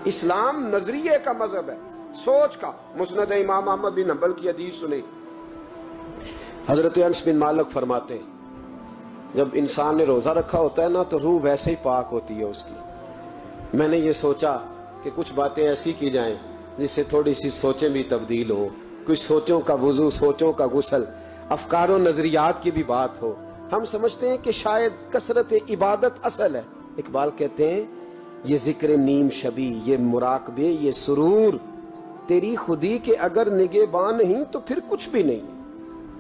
اسلام نظریے کا مذہب ہے، سوچ کا۔ مسند امام احمد بن حنبل کی حدیث سنی، حضرت انس بن مالک فرماتے ہیں جب انسان نے روزہ رکھا ہوتا ہے نا تو روح ویسے ہی پاک ہوتی ہے اس کی۔ میں نے یہ سوچا کہ کچھ باتیں ایسی کی جائیں جس سے تھوڑی سی سوچیں بھی تبدیل ہو، کچھ سوچوں کا وضو، سوچوں کا غسل، افکار و نظریات کی بھی بات ہو۔ ہم سمجھتے ہیں کہ شاید کثرت عبادت اصل ہے۔ اقبال کہتے ہیں یہ ذکر نیم شبی، یہ مراقبے، یہ سرور، تیری خودی کے اگر نگہباں نہیں تو پھر کچھ بھی نہیں۔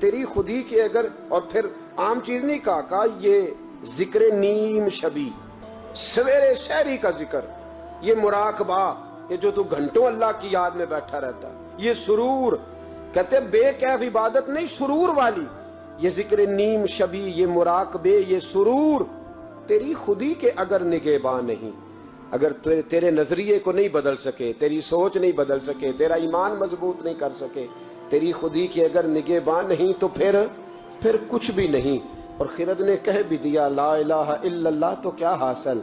تیری خودی کے اگر، اور پھر عام چیز نہیں کہا یہ ذکر نیم شبی، سویرے شہری کا ذکر، یہ مراقبہ، یہ جو تو گھنٹوں اللہ کی یاد میں بیٹھا رہتا ہے، یہ سرور، کہتے ہیں بے کیف عبادت نہیں، سرور والی، یہ ذکر نیم شبی، یہ مراقبے، یہ سرور، تیری خودی کے اگر نگہباں نہیں، اگر تیرے نظریے کو نہیں بدل سکے، تیری سوچ نہیں بدل سکے، تیرا ایمان مضبوط نہیں کر سکے، تیری خودی کے اگر نگہباں نہیں تو پھر کچھ بھی نہیں۔ اور خرد نے کہہ بھی دیا لا الہ الا اللہ تو کیا حاصل،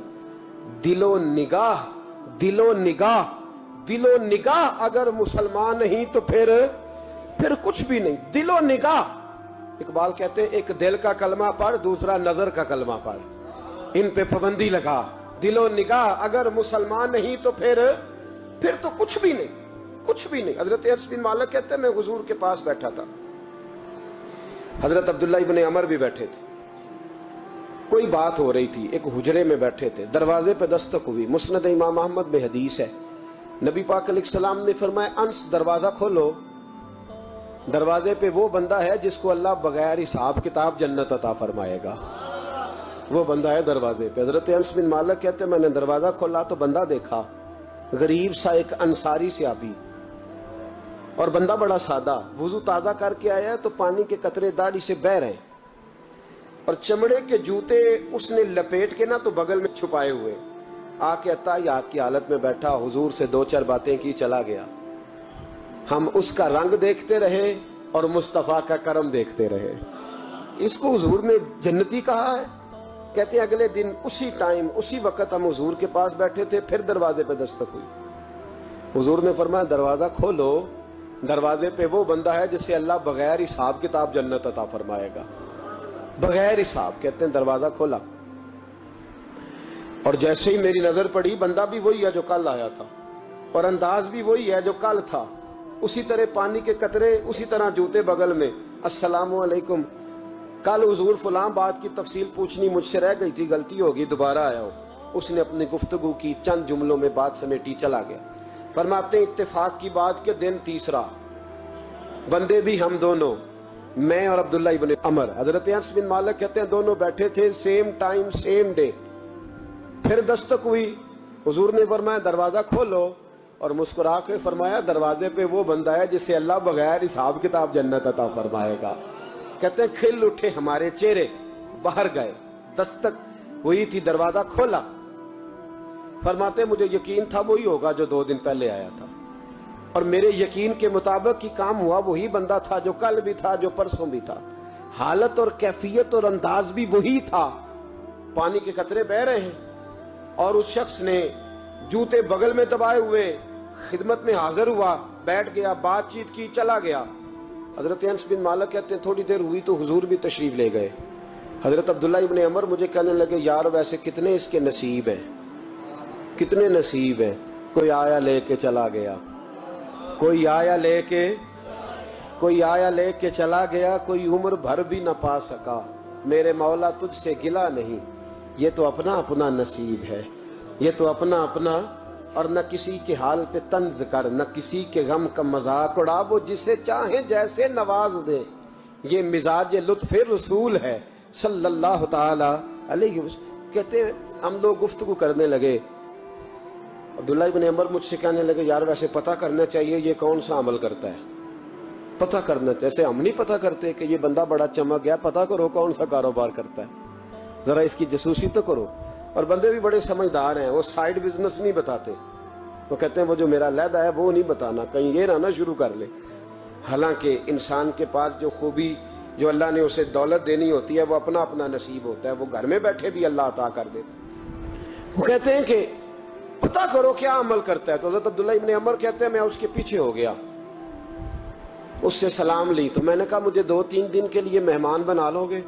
دل و نگاہ، دل و نگاہ، دل و نگاہ اگر مسلمان نہیں تو پھر کچھ بھی نہیں، دل و نگاہ۔ اقبال کہتے ہیں ایک دل کا کلمہ پڑھ، دوسرا نظر کا کلمہ پڑھ، ان پہ پابندی لگا۔ دل و نگاہ اگر مسلمان نہیں تو پھر تو کچھ بھی نہیں، کچھ بھی نہیں۔ حضرت انس بن مالک کہتے ہیں میں حضور کے پاس بیٹھا تھا، حضرت عبداللہ ابن عمر بھی بیٹھے تھے، کوئی بات ہو رہی تھی، ایک حجرے میں بیٹھے تھے، دروازے پہ دستک ہوئی، مسند امام احمد میں حدیث ہے، نبی پاک علیہ السلام نے فرمایا انس دروازہ کھولو، دروازے پہ وہ بندہ ہے جس کو اللہ بغیر حساب کتاب جنت عطا فرمائے گا، وہ بندہ ہے دروازے پہ۔ حضرت انس بن مالک کہتے ہیں میں نے دروازہ کھولا تو بندہ دیکھا، غریب سا ایک انصاری صحابی، اور بندہ بڑا سادہ، وضو تازہ کر کے آیا ہے تو پانی کے قطرے داڑھی سے بہہ رہے ہیں، اور چمڑے کے جوتے اس نے لپیٹ کے نا تو بغل میں چھپائے ہوئے، آ کے عطیات کی حالت میں بیٹھا، حضور سے دو چار باتیں کی، چلا گیا۔ ہم اس کا رنگ دیکھتے رہے اور مصطفیٰ کا کرم دیکھتے رہے۔ اس کو حضور نے جنتی کہا ہے۔ کہتے ہیں اگلے دن اسی ٹائم اسی وقت ہم حضور کے پاس بیٹھے تھے، پھر دروازے پہ دستک ہوئی، حضور نے فرمایا دروازہ کھولو، دروازے پہ وہ بندہ ہے جسے اللہ بغیر حساب کتاب جنت عطا فرمائے گا، بغیر حساب۔ کہتے ہیں دروازہ کھولا اور جیسے ہی میری نظر پڑی، بندہ بھی وہی ہے جو کل آیا تھا اور انداز بھی وہی ہے جو کل تھا، اسی طرح پانی کے قطرے، اسی طرح جوتے بغل میں، السلام علیکم، کل حضور فلاں بات کی تفصیل پوچھنی مجھ سے رہ گئی تھی، غلطی ہوگی، دوبارہ آیا ہو۔ اس نے اپنی گفتگو کی، چند جملوں میں بات سمیٹی، چلا گیا۔ فرماتے ہیں اتفاق کی بات کہ دن تیسرا، بندے بھی ہم دونوں، میں اور عبداللہ ابن عمر، حضرت انس بن مالک کہتے ہیں دونوں بیٹھے تھے، سیم ٹائم سیم ڈے، پھر دستک ہوئی، حضور نے فرمایا دروازہ کھولو، اور مسکرا کے فرمایا دروازے پہ وہ بندہ ہے جسے اللہ بغیر حساب کتاب جنت عطا فرمائے گا۔ کہتے ہیں کھل اٹھے ہمارے چہرے، باہر گئے، دستک ہوئی تھی، دروازہ کھولا، فرماتے مجھے یقین تھا وہی ہوگا جو 2 دن پہلے آیا تھا، اور میرے یقین کے مطابق ہی کام ہوا، وہی بندہ تھا جو کل بھی تھا، جو پرسوں بھی تھا، حالت اور کیفیت اور انداز بھی وہی تھا، پانی کے قطرے بہ رہے ہیں، اور اس شخص نے جوتے بغل میں دبائے ہوئے خدمت میں حاضر ہوا، بیٹھ گیا، بات چیت کی، چلا گیا۔ حضرت انس بن مالک کہتے ہیں تھوڑی دیر ہوئی تو حضور بھی تشریف لے گئے۔ حضرت عبداللہ ابن عمر مجھے کہنے لگے یار ویسے کتنے اس کے نصیب ہیں، کتنے نصیب ہیں، کوئی آیا لے کے چلا گیا، کوئی آیا لے کے چلا گیا، کوئی عمر بھر بھی نہ پا سکا، میرے مولا تجھ سے گلا نہیں، یہ تو اپنا اپنا نصیب ہے، یہ تو اپنا اپنا، اور نہ کسی کے حال پہ طنز کر، نہ کسی کے غم کا مذاق اڑا، وہ جسے چاہیں جیسے نواز دے، یہ مزاج لطف رسول ہے صلی اللہ تعالی علیہ وسلم۔ کہتے ہیں ہم لوگ گفتگو کرنے لگے، عبداللہ ابن عمر مجھ سے کہنے لگے یار ویسے پتہ کرنا چاہیے یہ کون سا عمل کرتا ہے، پتہ کرنا، جیسے ہم نہیں پتہ کرتے کہ یہ بندہ بڑا چمک گیا، پتہ کرو کون سا کاروبار کرتا ہے، ذرا اس کی جاسوسی تو کرو۔ اور بندے بھی بڑے سمجھدار ہیں، وہ سائیڈ بزنس نہیں بتاتے، وہ کہتے ہیں وہ جو میرا علیحدہ ہے وہ نہیں بتانا، کہیں یہ نہ شروع کر لے۔ حالانکہ انسان کے پاس جو خوبی، جو اللہ نے اسے دولت دینی ہوتی ہے، وہ اپنا اپنا نصیب ہوتا ہے، وہ گھر میں بیٹھے بھی اللہ عطا کر دیتا۔ وہ کہتے ہیں کہ پتہ کرو کیا عمل کرتا ہے. تو حضرت عبداللہ ابن عمر کہتے ہیں میں اس کے پیچھے ہو گیا, اس سے سلام لی. تو میں نے کہا مجھے 2-3 دن کے لیے مہمان بنا لو گے؟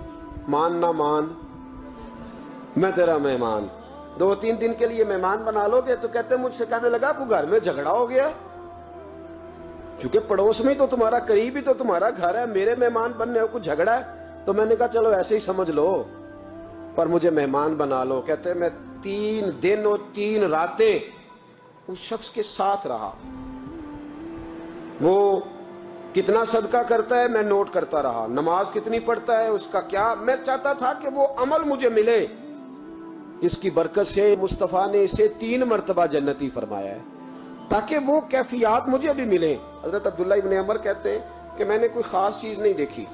مان نہ مان, میں تیرا مہمان. 2-3 دن کے لیے مہمان بنا لو گے؟ تو کہتے ہیں مجھ سے کہنے لگا کوئی گھر میں جھگڑا ہو گیا, کیونکہ پڑوس میں تو تمہارا قریب ہی تو تمہارا گھر ہے, میرے مہمان بننے کو جھگڑا ہے. تو میں نے کہا چلو ایسے ہی سمجھ لو, پر مجھے مہمان بنا لو. کہتے ہیں میں 3 دن اور 3 راتیں اس شخص کے ساتھ رہا. وہ کتنا صدقہ کرتا ہے میں نوٹ کرتا رہا, نماز کتنی پڑھتا ہے اس کا کیا. میں چاہتا تھا کہ وہ عمل مجھے ملے. اس کی برکت سے مصطفیٰ نے اسے 3 مرتبہ جنتی فرمایا ہے, تاکہ وہ کیفیات مجھے بھی ملیں. حضرت عبداللہ ابن عمر کہتے ہیں کہ میں نے کوئی خاص چیز نہیں دیکھی.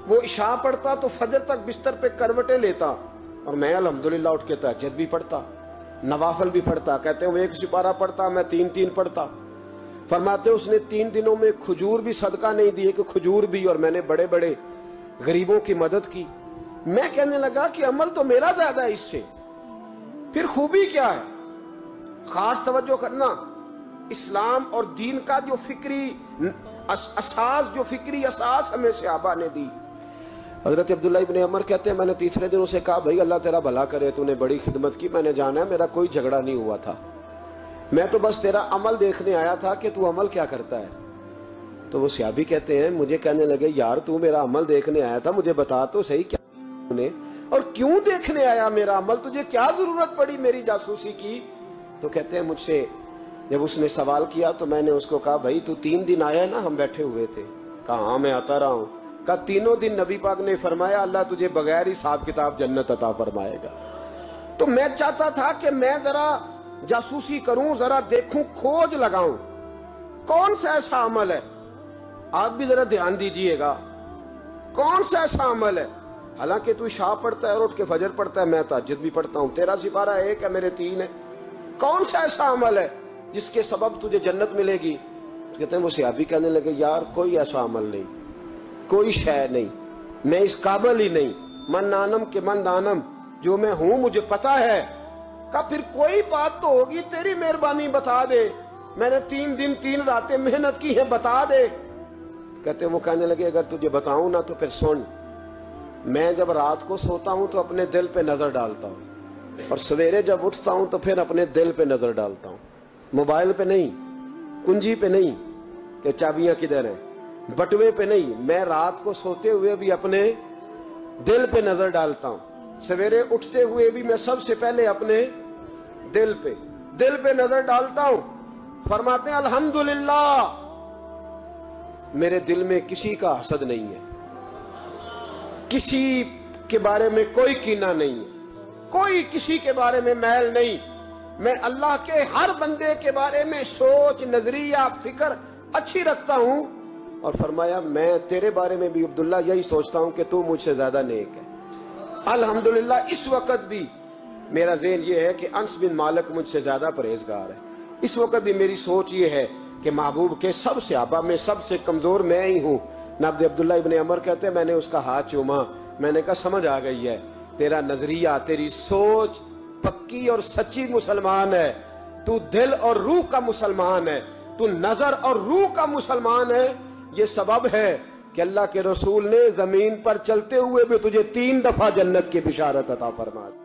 وہ عشاء پڑھتا تو فجر تک بستر پہ کروٹیں لیتا, اور میں الحمدللہ اٹھ کے تہجد بھی پڑھتا, نوافل بھی پڑھتا. کہتے ہیں وہ 1 سپارہ پڑھتا, میں 3 پڑھتا. فرماتے اس نے 3 دنوں میں کھجور بھی صدقہ نہیں دیے کہ کھجور بھی, اور میں نے بڑے بڑے غریبوں کی مدد کی. میں کہنے لگا کہ عمل تو میرا زیادہ ہے اس سے, پھر خوبی کیا ہے؟ خاص توجہ کرنا, اسلام اور دین کا جو فکری اساس ہمیں صحابہ نے دی. حضرت عبداللہ ابن عمر کہتے ہیں میں نے تیسرے دن اسے کہا بھائی اللہ تیرا بھلا کرے, تو نے بڑی خدمت کی, میں نے جانا ہے میرا کوئی جھگڑا نہیں ہوا تھا, میں تو بس تیرا عمل دیکھنے آیا تھا کہ تو عمل کیا کرتا ہے. تو وہ صحابی کہتے ہیں مجھے کہنے لگے یار تو میرا عمل دیکھنے آیا تھا, مجھے بتا تو صحیح کیا نے اور کیوں دیکھنے آیا میرا عمل, تجھے کیا ضرورت پڑی میری جاسوسی کی. تو کہتے ہیں مجھ سے جب اس نے سوال کیا تو میں نے اس کو کہا بھائی تو 3 دن آیا نا, ہم بیٹھے ہوئے تھے. کہا ہاں میں آتا رہا ہوں. کہا 3 دن نبی پاک نے فرمایا اللہ تجھے بغیر حساب کتاب جنت عطا فرمائے گا. تو میں چاہتا تھا کہ میں ذرا جاسوسی کروں, ذرا دیکھوں, کھوج لگاؤں کون سا ایسا عمل ہے. آپ بھی ذرا دھیان دیجئے گا, کون سا ایسا عمل ہے. حالانکہ تو عشاء پڑھتا ہے اور اٹھ کے فجر پڑھتا ہے, میں تہجد بھی پڑھتا ہوں, تیرا سپارہ 1 ہے میرے 3 ہے. کون سا ایسا عمل ہے جس کے سبب تجھے جنت ملے گی. تو کہتے ہیں وہ صحابی کہنے لگے یار کوئی ایسا عمل نہیں, کوئی شے نہیں, میں اس قابل ہی نہیں. من نانم کے من دانم, جو میں ہوں مجھے پتا ہے. کہا پھر کوئی بات تو ہوگی, تیری مہربانی بتا دے, میں نے 3 دن 3 راتیں محنت کی ہیں, بتا دے. کہتے ہیں وہ کہنے لگے اگر تجھے بتاؤں نا تو پھر سن, میں جب رات کو سوتا ہوں تو اپنے دل پہ نظر ڈالتا ہوں, اور سویرے جب اٹھتا ہوں تو پھر اپنے دل پہ نظر ڈالتا ہوں, موبائل پہ نہیں, کنجی پہ نہیں کہ چابیاں کدھر ہیں, بٹوے پہ نہیں. میں رات کو سوتے ہوئے بھی اپنے دل پہ نظر ڈالتا ہوں, سویرے اٹھتے ہوئے بھی میں سب سے پہلے اپنے دل پہ نظر ڈالتا ہوں. فرماتے ہیں الحمدللہ میرے دل میں کسی کا حسد نہیں ہے, کسی کے بارے میں کوئی کینہ نہیں ہے, کوئی کسی کے بارے میں میل نہیں. میں اللہ کے ہر بندے کے بارے میں سوچ, نظریہ, فکر اچھی رکھتا ہوں. اور فرمایا میں تیرے بارے میں بھی عبداللہ یہی سوچتا ہوں کہ تو مجھ سے زیادہ نیک ہے. الحمدللہ اس وقت بھی میرا ذہن یہ ہے کہ انس بن مالک مجھ سے زیادہ پرہیزگار ہے. اس وقت بھی میری سوچ یہ ہے کہ محبوب کے سب صحابہ میں سب سے کمزور میں ہی ہوں. نبض عبداللہ ابن عمر کہتے ہیں میں نے اس کا ہاتھ چوما, میں نے کہا سمجھ آ گئی ہے, تیرا نظریہ, تیری سوچ پکی اور سچی مسلمان ہے, تو دل اور روح کا مسلمان ہے, تو نظر اور روح کا مسلمان ہے. یہ سبب ہے کہ اللہ کے رسول نے زمین پر چلتے ہوئے بھی تجھے 3 دفعہ جنت کی بشارت عطا فرما دی.